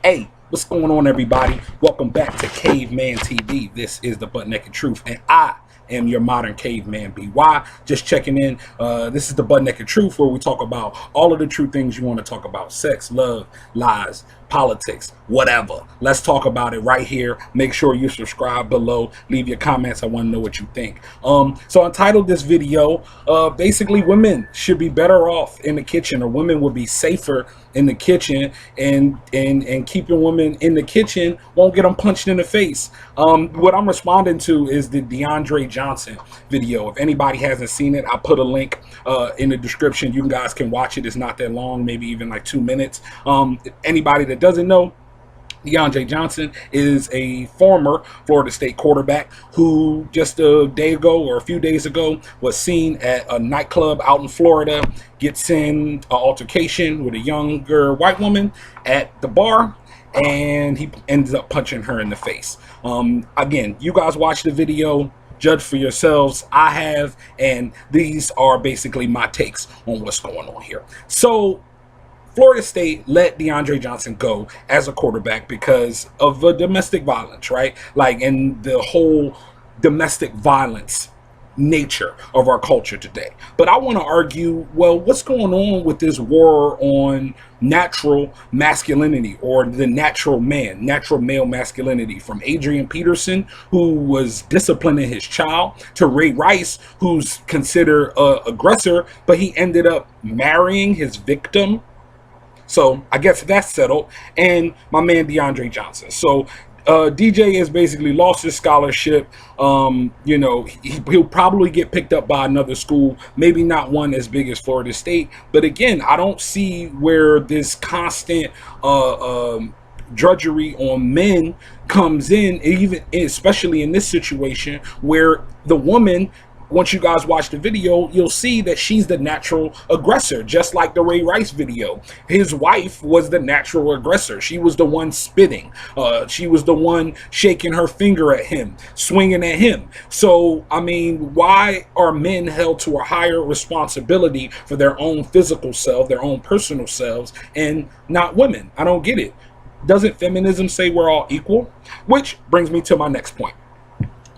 Hey, what's going on, everybody? Welcome back to Caveman TV. This is the Butt Naked Truth, and I am your modern caveman, BY. Just checking in. This is the Butt Naked Truth, where we talk about all of the true things you want to talk about: sex, love, lies, politics, whatever. Let's talk about it right here. Make sure you subscribe below. Leave your comments. I want to know what you think. So I titled this video, basically, women should be better off in the kitchen, or women would be safer in the kitchen, and keeping women in the kitchen won't get them punched in the face. What I'm responding to is the DeAndre Johnson video. If anybody hasn't seen it, I put a link in the description. You guys can watch it. It's not that long, maybe even like 2 minutes. Anybody that doesn't know, DeAndre Johnson is a former Florida State quarterback who just a day ago or a few days ago was seen at a nightclub out in Florida, gets in an altercation with a younger white woman at the bar, and he ends up punching her in the face. Again, you guys watch the video, judge for yourselves. I have, and these are basically my takes on what's going on here. So Florida State let DeAndre Johnson go as a quarterback because of the domestic violence, right? Like, in the whole domestic violence nature of our culture today. But I want to argue, well, what's going on with this war on natural masculinity, or the natural man, natural male masculinity, from Adrian Peterson, who was disciplining his child, to Ray Rice, who's considered an aggressor, but he ended up marrying his victim. So I guess that's settled. And my man DeAndre Johnson. So DJ has basically lost his scholarship. He'll probably get picked up by another school, maybe not one as big as Florida State. But again, I don't see where this constant drudgery on men comes in, even especially in this situation where the woman, once you guys watch the video, you'll see that she's the natural aggressor, just like the Ray Rice video. His wife was the natural aggressor. She was the one spitting. She was the one shaking her finger at him, swinging at him. So, I mean, why are men held to a higher responsibility for their own physical self, their own personal selves, and not women? I don't get it. Doesn't feminism say we're all equal? Which brings me to my next point.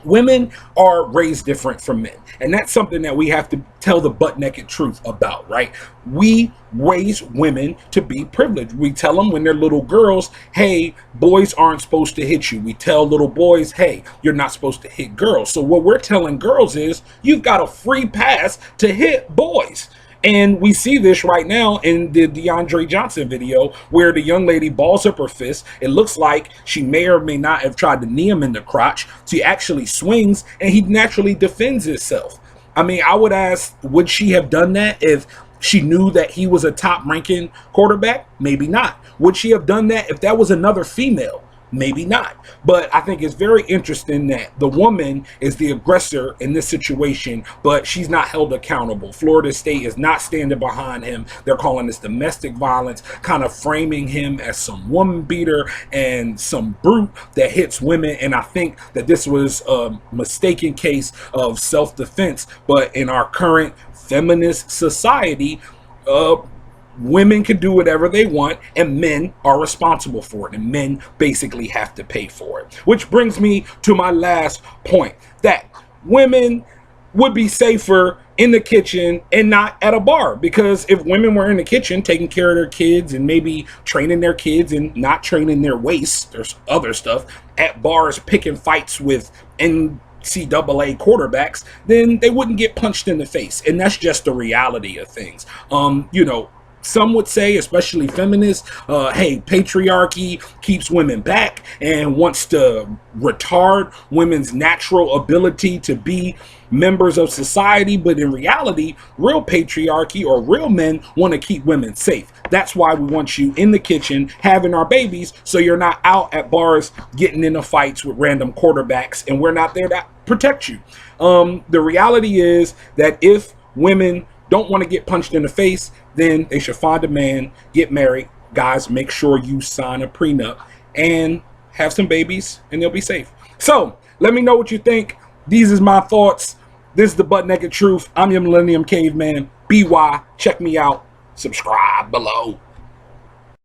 Women are raised different from men, and that's something that we have to tell the butt naked truth about, right? We raise women to be privileged. We tell them when they're little girls, hey, boys aren't supposed to hit you. We tell little boys, hey, you're not supposed to hit girls. So what we're telling girls is, you've got a free pass to hit boys. And we see this right now in the DeAndre Johnson video, where the young lady balls up her fist. It looks like she may or may not have tried to knee him in the crotch. She actually swings, and he naturally defends himself. I mean, I would ask, would she have done that if she knew that he was a top-ranking quarterback? Maybe not. Would she have done that if that was another female? Maybe not. But I think it's very interesting that the woman is the aggressor in this situation, but she's not held accountable. Florida State is not standing behind him. They're calling this domestic violence, kind of framing him as some woman beater and some brute that hits women. And I think that this was a mistaken case of self-defense. But in our current feminist society, women can do whatever they want, and men are responsible for it, and men basically have to pay for it. Which brings me to my last point, that women would be safer in the kitchen and not at a bar. Because if women were in the kitchen taking care of their kids and maybe training their kids and not training their waist, there's other stuff, at bars picking fights with NCAA quarterbacks, then they wouldn't get punched in the face. And that's just the reality of things. Some would say, especially feminists, hey, patriarchy keeps women back and wants to retard women's natural ability to be members of society. But in reality, real patriarchy, or real men, want to keep women safe. That's why we want you in the kitchen having our babies, so you're not out at bars getting into fights with random quarterbacks, and we're not there to protect you. The reality is that if women don't want to get punched in the face, then they should find a man, get married. Guys, make sure you sign a prenup and have some babies, and they'll be safe. So let me know what you think. These is my thoughts. This is the Butt Naked Truth. I'm your Millennium Caveman, BY. Check me out. Subscribe below.